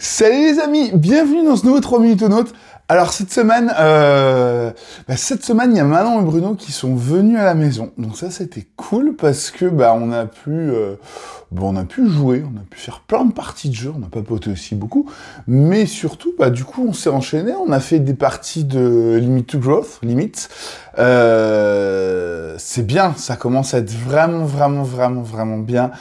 Salut les amis, bienvenue dans ce nouveau 3 minutes au note. Alors cette semaine, il y a Manon et Bruno qui sont venus à la maison. Donc ça c'était cool parce que on a pu jouer, on a pu faire plein de parties de jeu, on a papoté aussi beaucoup, mais surtout du coup on s'est enchaîné, on a fait des parties de Limit to Growth, Limit. C'est bien, ça commence à être vraiment bien.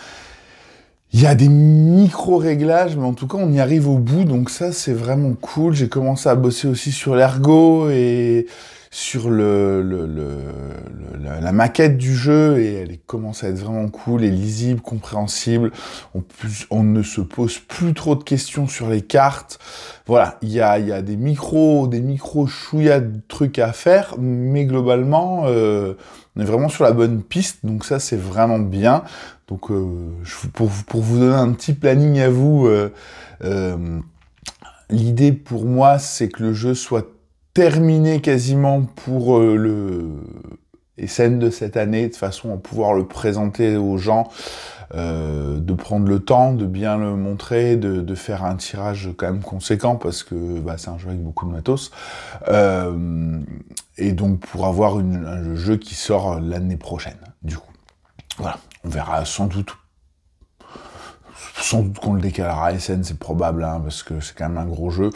Il y a des micro-réglages, mais en tout cas, on y arrive au bout, donc ça, c'est vraiment cool. J'ai commencé à bosser aussi sur l'ergo et sur la maquette du jeu, et elle commence à être vraiment cool et lisible, compréhensible. On ne se pose plus trop de questions sur les cartes. Voilà, il y a des micro chouïas de trucs à faire, mais globalement, on est vraiment sur la bonne piste, donc ça, c'est vraiment bien. Donc, pour vous donner un petit planning à vous, l'idée pour moi, c'est que le jeu soit terminé quasiment pour les scènes de cette année, de façon à pouvoir le présenter aux gens, de prendre le temps, de bien le montrer, de faire un tirage quand même conséquent, parce que c'est un jeu avec beaucoup de matos, et donc pour avoir un jeu qui sort l'année prochaine, du coup. Voilà, on verra sans doute qu'on le décalera à SN, c'est probable, parce que c'est quand même un gros jeu.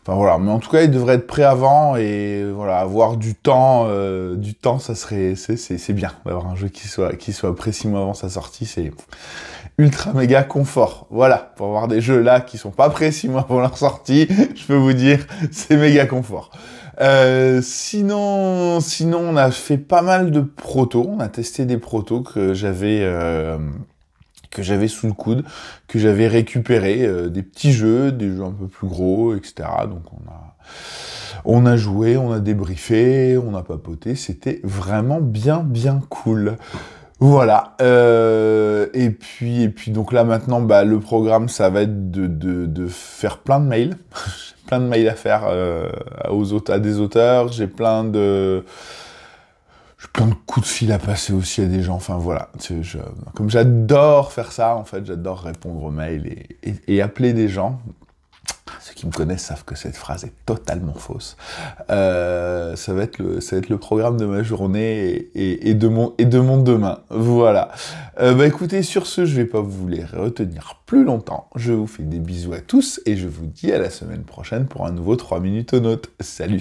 Enfin voilà, mais en tout cas, il devrait être prêt avant, et voilà, avoir du temps, ça serait, c'est bien d'avoir un jeu qui soit prêt 6 mois avant sa sortie, c'est ultra méga confort. Voilà, pour avoir des jeux là qui sont pas prêts 6 mois avant leur sortie, je peux vous dire, c'est méga confort. Sinon, on a fait pas mal de protos. On a testé des protos que j'avais sous le coude, que j'avais récupéré, des petits jeux, des jeux un peu plus gros, etc. Donc on a joué, on a débriefé, on a papoté. C'était vraiment bien cool. Voilà. Et puis donc là maintenant, le programme, ça va être de faire plein de mails. Plein de mails à faire à des auteurs. J'ai plein de coups de fil à passer aussi à des gens. Enfin voilà. Comme j'adore faire ça, en fait, j'adore répondre aux mails et appeler des gens. Ceux qui me connaissent savent que cette phrase est totalement fausse. Ça va être le programme de ma journée et de mon demain. Voilà. Écoutez, sur ce, je vais pas vous les retenir plus longtemps. Je vous fais des bisous à tous et je vous dis à la semaine prochaine pour un nouveau 3 minutes au note. Salut.